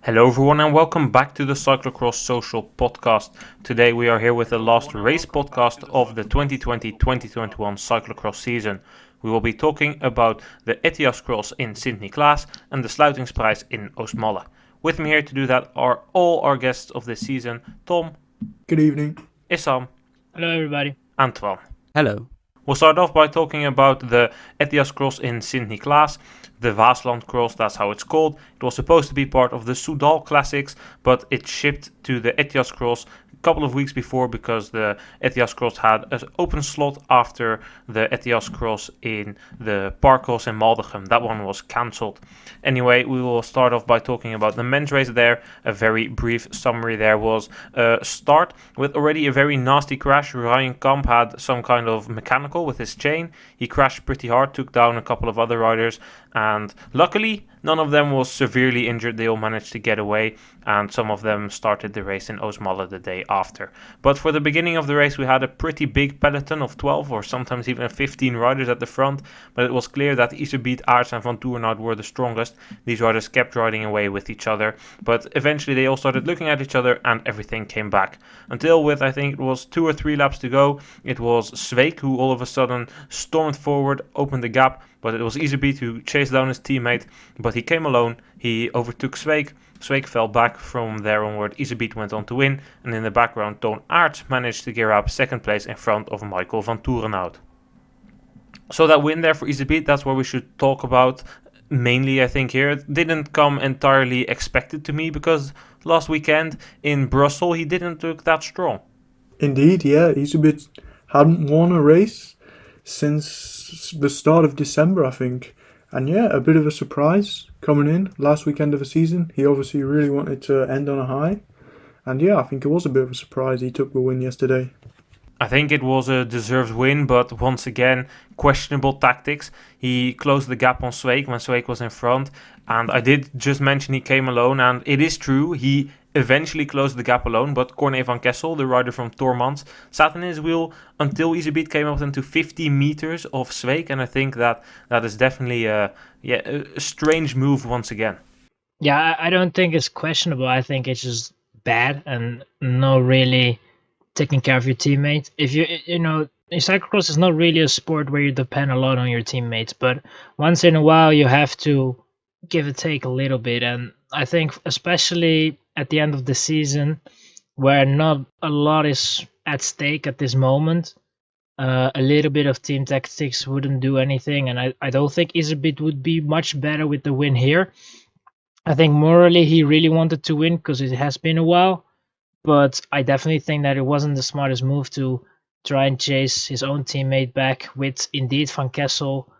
Hello everyone and welcome back to the Cyclocross Social Podcast. Today we are here with the last race podcast of the 2020-2021 Cyclocross season. We will be talking about the Ethias cross in Sint Niklaas and the Sluitingsprijs in Oostmalle. With me here to do that are all our guests of this season, Tom. Good evening. Issam. Hello everybody. And Twan. Hello. We'll start off by talking about the Ethias cross in Sint Niklaas, the Waasland cross, that's how it's called. It was supposed to be part of the Soudal Classics, but it shipped to the Ethias cross a couple of weeks before because the Ethias cross had an open slot after the Ethias cross in the Parkos in Maldegem. That one was cancelled. Anyway, we will start off by talking about the men's race there. A very brief summary there was a start with already a very nasty crash. Ryan Kamp had some kind of mechanical with his chain. He crashed pretty hard, took down a couple of other riders, and luckily none of them was severely injured. They all managed to get away, and some of them started the race in Oostmalle the day after. But for the beginning of the race we had a pretty big peloton of 12 or sometimes even 15 riders at the front, but it was clear that Iserby, Aerts and Van Toornout were the strongest. These riders kept riding away with each other, but eventually they all started looking at each other and everything came back. Until with, I think it was 2 or 3 laps to go, it was Sweeck who all of a sudden stormed forward, opened the gap, but it was Iserby to chase down his teammate, but he came alone. He overtook Sweeck. Sweeck fell back. From there onward, Iserby went on to win, and in the background, Twan and Aerts managed to gear up second place in front of Michael van Toornout. So that win there for Iserby, that's what we should talk about mainly, I think, here. It didn't come entirely expected to me because last weekend in Brussels, he didn't look that strong. Indeed, yeah, Iserby hadn't won a race since the start of December, I think. And yeah, a bit of a surprise coming in last weekend of the season. He obviously really wanted to end on a high. And yeah, I think it was a bit of a surprise he took the win yesterday. I think it was a deserved win, but once again, questionable tactics. He closed the gap on Sweeck when Sweeck was in front. And I did just mention he came alone, and it is true, he eventually closed the gap alone, but Corné van Kessel, the rider from Tormans, sat in his wheel until Iserby came up into 50 meters of Sweeck, and I think that is definitely a strange move once again. Yeah, I don't think it's questionable. I think it's just bad and not really taking care of your teammates. If you know, cyclocross is not really a sport where you depend a lot on your teammates, but once in a while you have to give and take a little bit, and I think especially at the end of the season where not a lot is at stake at this moment, a little bit of team tactics wouldn't do anything, and I don't think Iserby would be much better with the win here. I think morally he really wanted to win because it has been a while, but I definitely think that it wasn't the smartest move to try and chase his own teammate back with indeed Van Kessel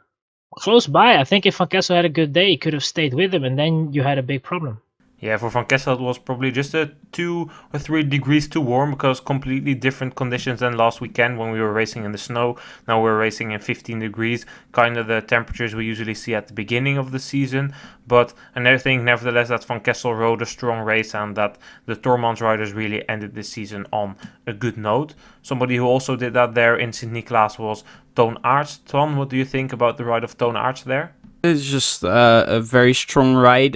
close by. I think if Van Kessel had a good day, he could have stayed with him, and then you had a big problem. Yeah, for Van Kessel it was probably just a 2 or 3 degrees too warm because completely different conditions than last weekend when we were racing in the snow. Now we're racing in 15 degrees, kind of the temperatures we usually see at the beginning of the season. But I think nevertheless that Van Kessel rode a strong race and that the Tormans riders really ended this season on a good note. Somebody who also did that there in Sint Niklaas was Twan and Aerts. Twan, what do you think about the ride of Twan and Aerts there? It's just a very strong ride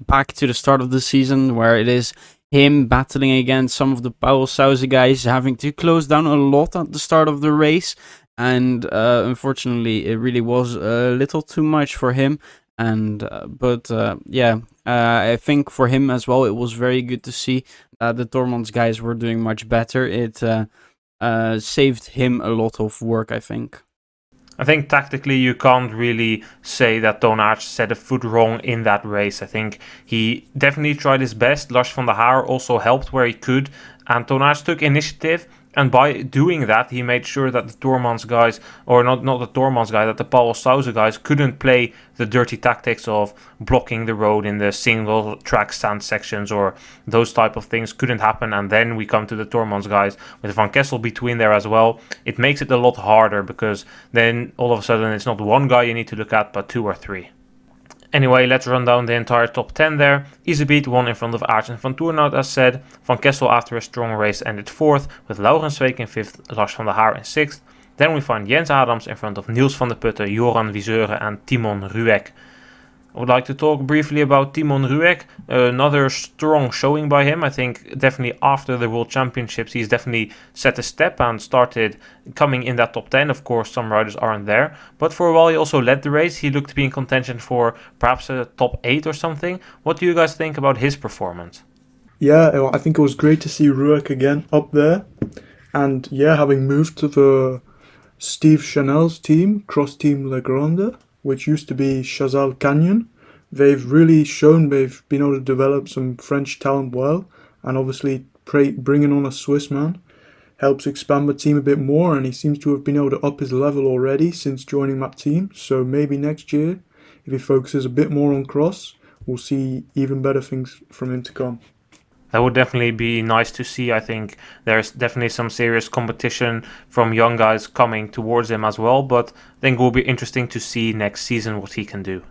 back to the start of the season where it is him battling against some of the Pauwels Sauzen guys, having to close down a lot at the start of the race. And unfortunately, it really was a little too much for him. And I think for him as well, it was very good to see that the Tormans guys were doing much better. It saved him a lot of work, I think. I think tactically you can't really say that Twan and Aerts set a foot wrong in that race. I think he definitely tried his best. Lars van der Haar also helped where he could, and Twan and Aerts took initiative. And by doing that, he made sure that the Tormans guys, or not the Tormans guys, that the Pauwels Sauzen guys couldn't play the dirty tactics of blocking the road in the single track sand sections or those type of things couldn't happen. And then we come to the Tormans guys with Van Kessel between there as well. It makes it a lot harder because then all of a sudden it's not one guy you need to look at, but 2 or 3. Anyway, let's run down the entire top 10 there. Iserby won in front of Aerts and Van Toornout as said. Van Kessel after a strong race ended 4th, with Laurens Sweeck in 5th, Lars van der Haar in 6th. Then we find Jens Adams in front of Niels van der Putten, Joran Wieseuren and Twan and Ruegg. I would like to talk briefly about Twan and Ruegg. Another strong showing by him. I think definitely after the World Championships, he's definitely set a step and started coming in that top 10. Of course, some riders aren't there. But for a while, he also led the race. He looked to be in contention for perhaps a top 8 or something. What do you guys think about his performance? Yeah, I think it was great to see Ruegg again up there. And yeah, having moved to the Steve Chanel's team, Cross Team Le Grande, which used to be Chazal Canyon, they've really shown they've been able to develop some French talent well, and obviously bringing on a Swiss man helps expand the team a bit more, and he seems to have been able to up his level already since joining that team. So maybe next year, if he focuses a bit more on cross, we'll see even better things from him to come. That would definitely be nice to see. I think there's definitely some serious competition from young guys coming towards him as well, but I think it will be interesting to see next season what he can do.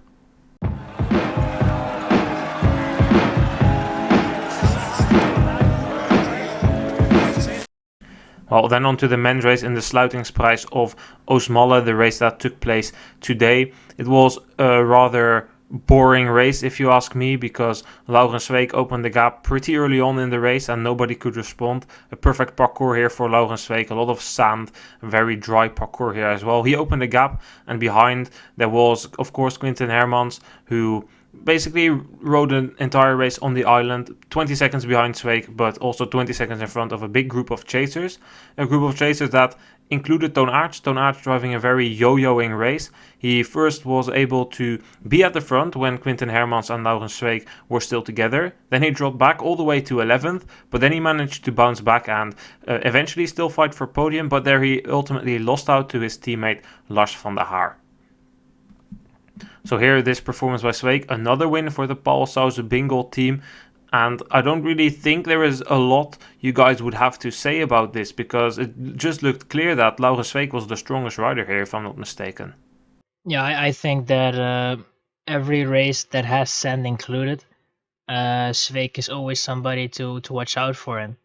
Well, then on to the men's race in the Sluitingsprijs of Oostmalle, the race that took place today. It was a rather boring race, if you ask me, because Sweeck opened the gap pretty early on in the race and nobody could respond. A perfect parcours here for Sweeck, a lot of sand, very dry parcours here as well. He opened the gap, and behind there was, of course, Quinten Hermans, who basically rode an entire race on the island, 20 seconds behind Sweeck, but also 20 seconds in front of a big group of chasers. A group of chasers that included Twan and Tom driving a very yo-yoing race. He first was able to be at the front when Quinten Hermans and Sweeck were still together. Then he dropped back all the way to 11th, but then he managed to bounce back and eventually still fight for podium, but there he ultimately lost out to his teammate Lars van der Haar. So here, this performance by Sweeck, another win for the Pauwels Sauzen bingo team. And I don't really think there is a lot you guys would have to say about this, because it just looked clear that Sweeck was the strongest rider here, if I'm not mistaken. Yeah, I think that every race that has sand included, Sweeck is always somebody to watch out for. And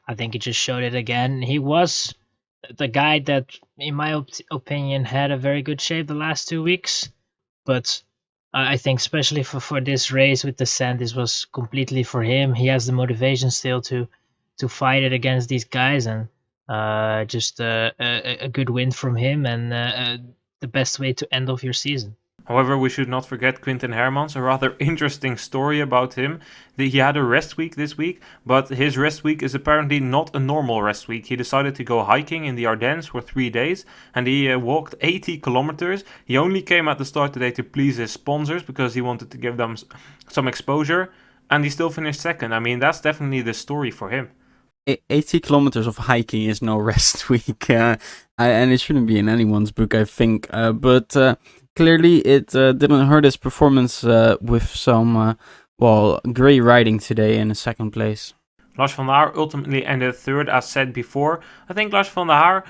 I think he just showed it again. He was the guy that, in my opinion, had a very good shape the last 2 weeks. But I think especially for this race with the sand, this was completely for him. He has the motivation still to fight it against these guys, and just a good win from him, and the best way to end off your season. However, we should not forget Quinten Hermans, a rather interesting story about him. He had a rest week this week, but his rest week is apparently not a normal rest week. He decided to go hiking in the Ardennes for 3 days, and he walked 80 kilometers. He only came at the start today to please his sponsors because he wanted to give them some exposure, and he still finished second. I mean, that's definitely the story for him. 80 kilometers of hiking is no rest week, and it shouldn't be in anyone's book, I think. But clearly, it didn't hurt his performance with some, great riding today in the second place. Lars van der Haar ultimately ended third, as said before. I think Lars van der Haar,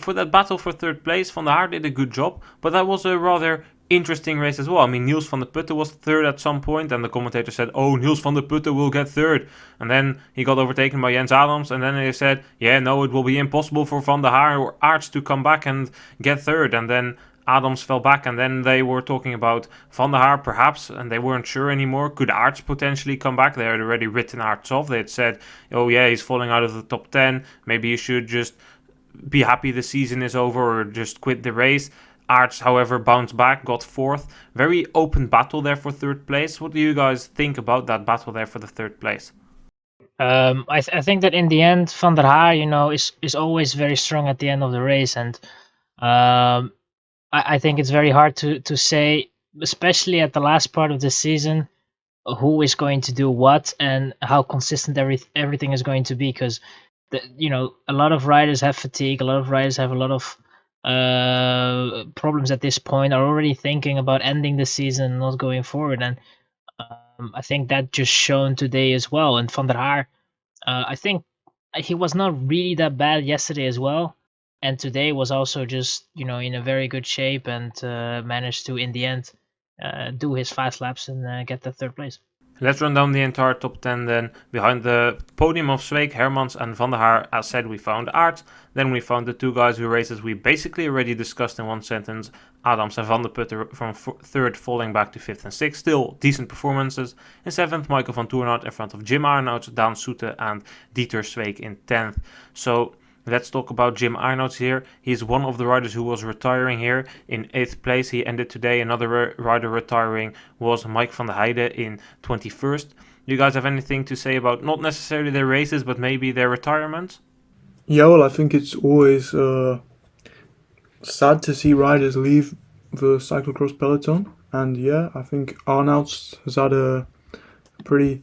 for that battle for third place, Van der Haar did a good job, but that was a rather interesting race as well. Niels van der Putten was third at some point, and the commentator said, oh, Niels van der Putten will get third. And then he got overtaken by Jens Adams, and then they said, yeah, no, it will be impossible for Van der Haar or Aerts to come back and get third. And then Adams fell back, and then they were talking about Van der Haar perhaps, and they weren't sure anymore. Could Aerts potentially come back? They had already written Aerts off. They had said, oh yeah, he's falling out of the top 10. Maybe you should just be happy the season is over or just quit the race. Aerts, however, bounced back, got fourth. Very open battle there for third place. What do you guys think about that battle there for the third place? I think that in the end, Van der Haar, is always very strong at the end of the race, and I think it's very hard to say, especially at the last part of the season, who is going to do what and how consistent everything is going to be, because a lot of riders have fatigue, a lot of riders have a lot of problems at this point, are already thinking about ending the season and not going forward, and I think that just shown today as well. And Van der Haar, I think he was not really that bad yesterday as well, and today was also just in a very good shape, and managed to in the end do his fast laps and get the third place. Let's run down the entire top 10 then. Behind the podium of Sweeck, Hermans and Van der Haar, as said, we found Aerts. Then we found the two guys whose races we basically already discussed in one sentence. Adams and Van der Putten from third falling back to fifth and sixth. Still decent performances. In seventh, Michael van Toornaert in front of Jim Arnouts, Daan Soete and Dieter Sweeck in 10th. So let's talk about Jim Arnouts here. He is one of the riders who was retiring here in 8th place. He ended today. Another rider retiring was Mike van der Heijden in 21st. Do you guys have anything to say about not necessarily their races, but maybe their retirements? Yeah, well, I think it's always sad to see riders leave the cyclocross peloton. And yeah, I think Arnouts has had a pretty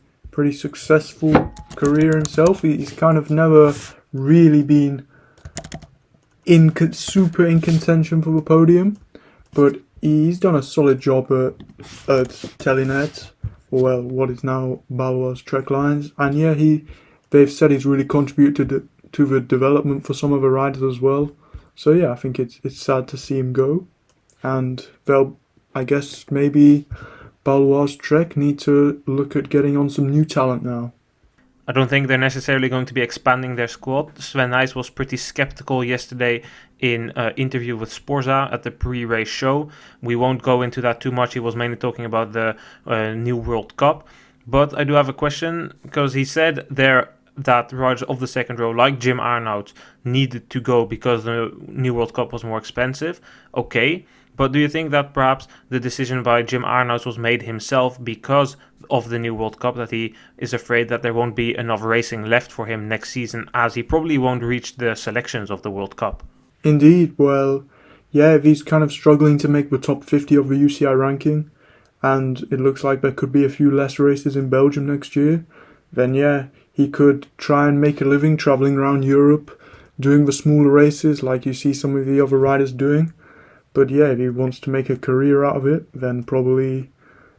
successful career himself. He's kind of never really been super in contention for the podium, but he's done a solid job at Telenet, or well, what is now Pauwels Trek Lines, and yeah, they've said he's really contributed to the development for some of the riders as well. So yeah, I think it's sad to see him go, and I guess maybe Pauwels Trek need to look at getting on some new talent now. I don't think they're necessarily going to be expanding their squad. Sven Nys was pretty skeptical yesterday in an interview with Sporza at the pre-race show. We won't go into that too much. He was mainly talking about the new World Cup. But I do have a question, because he said that riders of the second row, like Jim Arnouts, needed to go because the new World Cup was more expensive. Okay, but do you think that perhaps the decision by Jim Arnouts was made himself because of the new World Cup, that he is afraid that there won't be enough racing left for him next season, as he probably won't reach the selections of the World Cup? Indeed, well, yeah, if he's kind of struggling to make the top 50 of the UCI ranking, and it looks like there could be a few less races in Belgium next year, then yeah, he could try and make a living travelling around Europe, doing the smaller races like you see some of the other riders doing. But yeah, if he wants to make a career out of it, then probably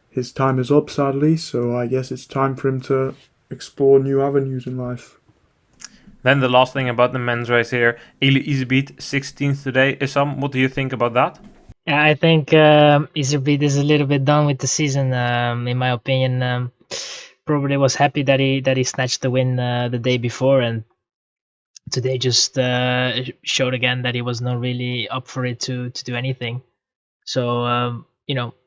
his time is up, sadly. So I guess it's time for him to explore new avenues in life. Then the last thing about the men's race here, Eli Iserby, 16th today. Issam, what do you think about that? Yeah, I think Iserby is a little bit done with the season. In my opinion, probably was happy that he snatched the win the day before, and today just showed again that he was not really up for it to do anything. So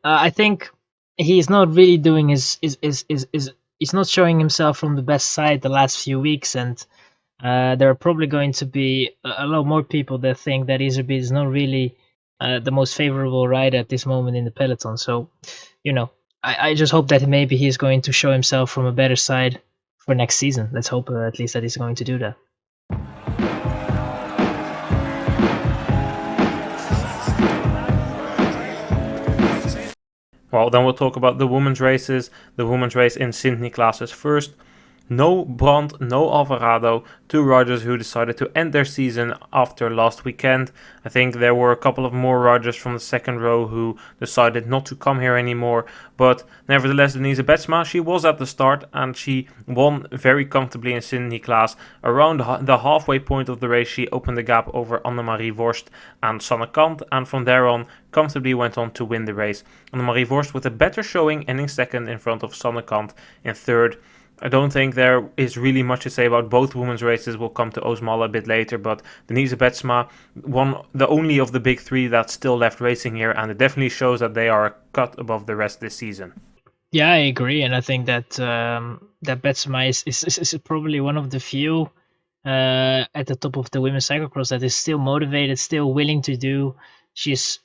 I think he's not really doing he's not showing himself from the best side the last few weeks, and there are probably going to be a lot more people that think that Iserby is not really the most favorable rider at this moment in the peloton. So I just hope that maybe he's going to show himself from a better side for next season. Let's hope at least that he's going to do that. Well, then we'll talk about the women's races. The women's race in Sint Niklaas is first. No Brand, no Alvarado, two riders who decided to end their season after last weekend. I think there were a couple of more riders from the second row who decided not to come here anymore. But nevertheless, Denise Betsema, she was at the start and she won very comfortably in Sint Niklaas. Around the halfway point of the race, she opened the gap over Annemarie Worst and Sanne Kant. And from there on, comfortably went on to win the race. Annemarie Worst with a better showing, ending second in front of Sanne Kant in third. I don't think there is really much to say about both women's races. We'll come to Oostmalle a bit later, but Denise Betsema, the only of the big three that's still left racing here, and it definitely shows that they are a cut above the rest this season. Yeah, I agree, and I think that that Betsema is probably one of the few at the top of the women's cyclocross that is still motivated, still willing to do. She's,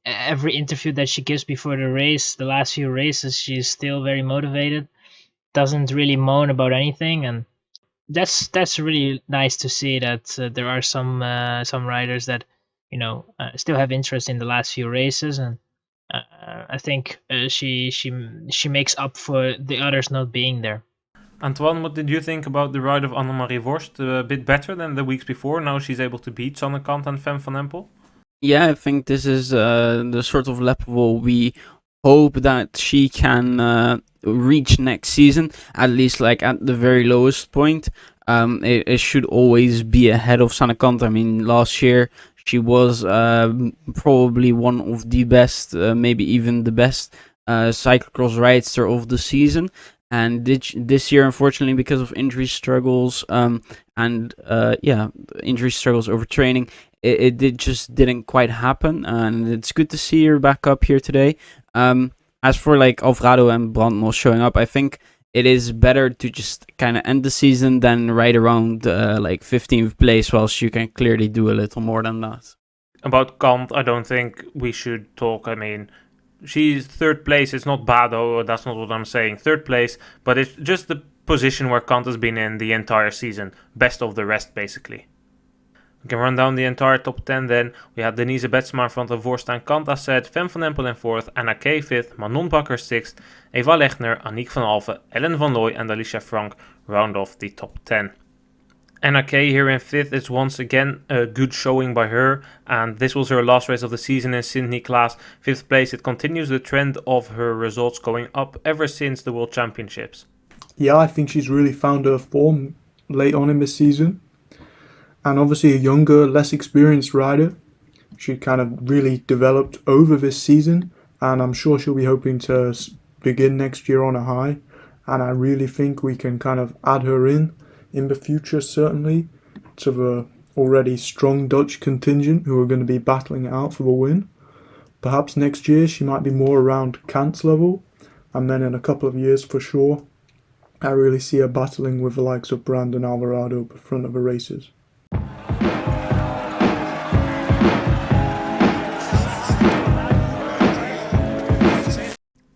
every interview that she gives before the race, the last few races, she's still very motivated. Doesn't really moan about anything, and that's really nice to see that there are some riders that still have interest in the last few races, and I think she makes up for the others not being there. Antoine, what did you think about the ride of Annemarie Worst? A bit better than the weeks before. Now she's able to beat Sanne Kant and Fem van Empel. Yeah, I think this is the sort of level we hope that she can reach next season, at least like at the very lowest point. It should always be ahead of Sanne Kant. I mean, last year she was probably one of the best, maybe even the best cyclocross rider of the season. And this year, unfortunately, because of injury struggles, injury struggles, overtraining, it just didn't quite happen. And it's good to see her back up here today. As for like Alvarado and Brandmos showing up, I think it is better to just kind of end the season than right around 15th place, whilst you can clearly do a little more than that. About Kant, I don't think we should talk. I mean, she's third place. It's not bad, though. That's not what I'm saying. Third place, but it's just the position where Kant has been in the entire season. Best of the rest, basically. We can run down the entire top 10 then. We had Denise Betsema in front of Vorst and Kant, as said. Fem van Empel in 4th, Anna Kay 5th, Manon Bakker 6th, Eva Lechner, Aniek van Alphen, Ellen van Looy and Alicia Frank round off the top 10. Anna Kay here in 5th is once again a good showing by her, and this was her last race of the season in Sint Niklaas. 5th place, it continues the trend of her results going up ever since the World Championships. Yeah, I think she's really found her form late on in the season. And obviously a younger, less experienced rider. She kind of really developed over this season, and I'm sure she'll be hoping to begin next year on a high. And I really think we can kind of add her in the future, certainly, to the already strong Dutch contingent who are going to be battling it out for the win. Perhaps next year she might be more around Kant's level, and then in a couple of years for sure, I really see her battling with the likes of Brandon Alvarado at the front of the races.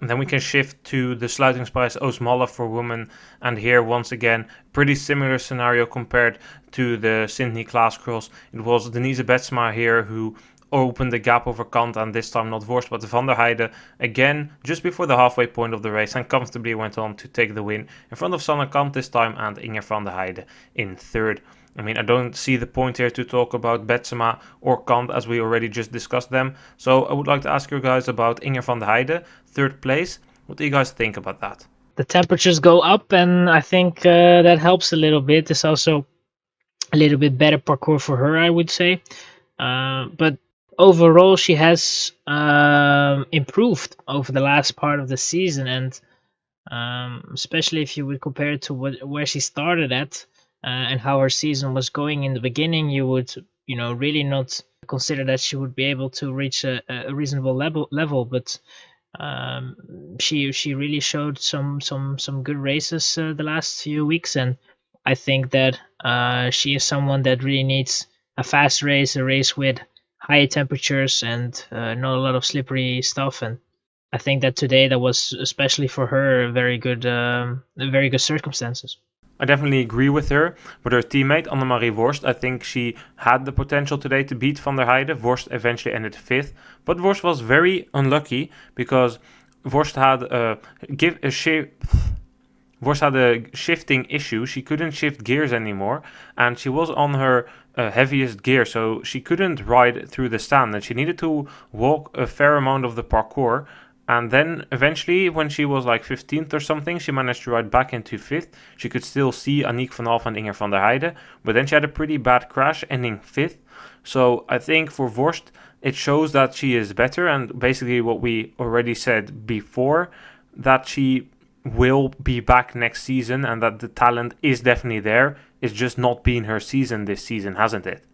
And then we can shift to the Sluitingsprijs Oostmalle for women, and here once again pretty similar scenario compared to the Sint Niklaas Cross. It was Denise Betsema here who opened the gap over Kant, and this time not Vorst but Van der Heijden again just before the halfway point of the race, and comfortably went on to take the win in front of Sanne Kant this time and Inger van der Heijden in 3rd. I mean, I don't see the point here to talk about Betsema or Kant as we already just discussed them. So I would like to ask you guys about Inger van der Heijden, 3rd place. What do you guys think about that? The temperatures go up, and I think that helps a little bit. It's also a little bit better parcours for her, I would say. But overall, she has improved over the last part of the season, and especially if you would compare it to where she started at. And how her season was going in the beginning, you would, really not consider that she would be able to reach a reasonable level. But she really showed some good races the last few weeks, and I think that she is someone that really needs a fast race, a race with high temperatures and not a lot of slippery stuff. And I think that today that was especially for her very good circumstances. I definitely agree with her. With her teammate Annemarie Vorst, I think she had the potential today to beat Van der Heijden. Vorst eventually ended 5th, but Vorst was very unlucky because Vorst had a shifting issue. She couldn't shift gears anymore, and she was on her heaviest gear, so she couldn't ride through the stand, and she needed to walk a fair amount of the parcours. And then eventually, when she was like 15th or something, she managed to ride back into 5th. She could still see Aniek van Alphen and Inger van der Heijden, but then she had a pretty bad crash, ending 5th. So I think for Vorst, it shows that she is better, and basically what we already said before, that she will be back next season and that the talent is definitely there. It's just not been her season this season, hasn't it?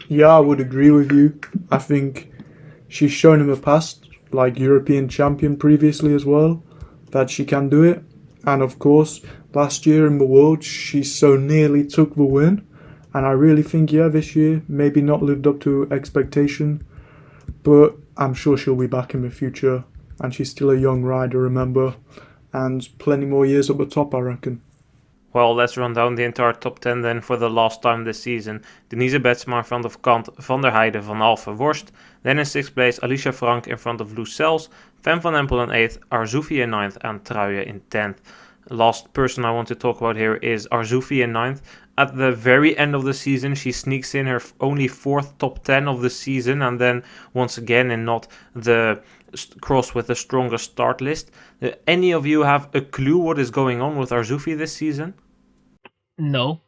Yeah, I would agree with you. I think she's shown in the past, like European champion previously as well, that she can do it. And of course, last year in the World, she so nearly took the win. And I really think, this year, maybe not lived up to expectation, but I'm sure she'll be back in the future. And she's still a young rider, remember, and plenty more years up the top, I reckon. Well, let's run down the entire top 10 then for the last time this season. Denise Betsema in front of Kant, Van der Heijden, Van Alphen, Vorst. Then in 6th place, Alicia Frank in front of Loes Sels, Fem van Empel in 8th, Arzoufi in 9th, and Truije in 10th. Last person I want to talk about here is Arzoufi in 9th. At the very end of the season, she sneaks in her only 4th top 10 of the season, and then once again in not the cross with the strongest start list. Any of you have a clue what is going on with Arzoufi this season? No.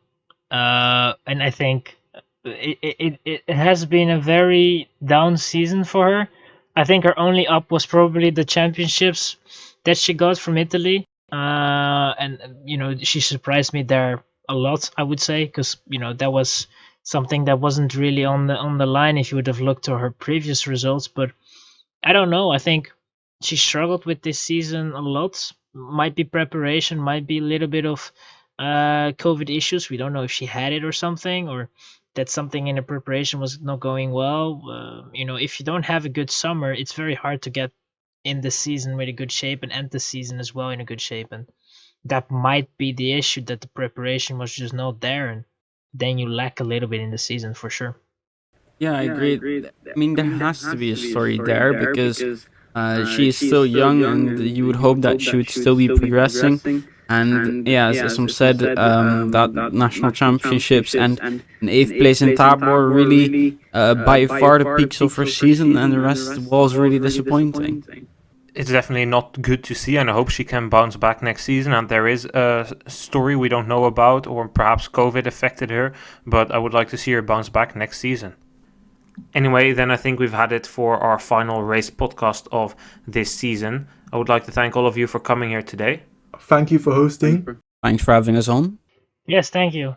And I think it has been a very down season for her. I think her only up was probably the championships that she got from Italy. And she surprised me there a lot, I would say, because that was something that wasn't really on the line if you would have looked to her previous results. But I don't know. I think she struggled with this season a lot. Might be preparation, might be a little bit of COVID issues. We don't know if she had it or something, or that something in the preparation was not going well. If you don't have a good summer, it's very hard to get in the season with a good shape and end the season as well in a good shape. And that might be the issue, that the preparation was just not there, and then you lack a little bit in the season for sure. Yeah, I agree. I mean, there has to be a story there because she is still young, and you would hope that she would still be progressing. And yeah, as Issam said, that national championships and an 8th place in Tabor really by far the peaks of her season, and the rest was really disappointing. It's definitely not good to see, and I hope she can bounce back next season. And there is a story we don't know about, or perhaps COVID affected her, but I would like to see her bounce back next season. Anyway, then I think we've had it for our final race podcast of this season. I would like to thank all of you for coming here today. Thank you for hosting. Thanks for having us on. Yes, thank you.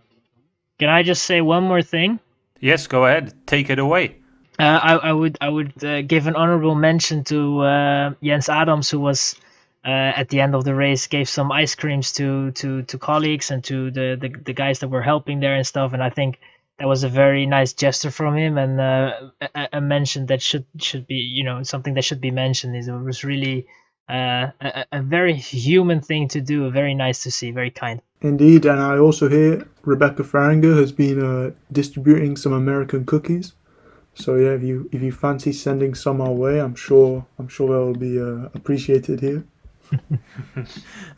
Can I just say one more thing? Yes, go ahead. Take it away. I would give an honorable mention to Jens Adams, who was at the end of the race gave some ice creams to colleagues and to the guys that were helping there and stuff. And I think that was a very nice gesture from him, and a mention that should be something that should be mentioned. It was really a very human thing to do. Very nice to see. Very kind. Indeed, and I also hear Rebecca Farringer has been distributing some American cookies. So yeah, if you fancy sending some our way, I'm sure they'll be appreciated here.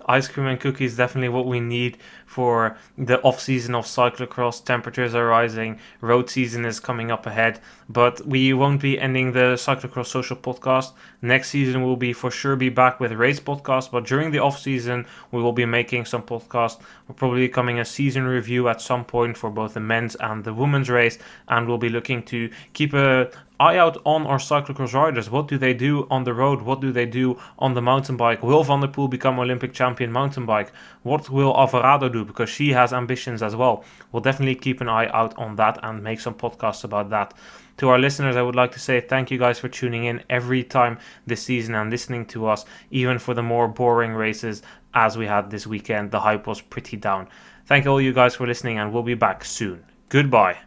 Ice cream and cookies, definitely what we need for the off season of cyclocross. Temperatures are rising, road season is coming up ahead, but we won't be ending the Cyclocross Social Podcast. Next season we'll be for sure be back with race podcast, but during the off season we will be making some podcasts. We're probably coming a season review at some point for both the men's and the women's race, and we'll be looking to keep a eye out on our cyclocross riders. What do they do on the road? What do they do on the mountain bike? Will Van der Poel become Olympic champion mountain bike? What will Alvarado do? Because she has ambitions as well. We'll definitely keep an eye out on that and make some podcasts about that. To our listeners, I would like to say thank you guys for tuning in every time this season and listening to us, even for the more boring races as we had this weekend. The hype was pretty down. Thank all you guys for listening, and we'll be back soon. Goodbye.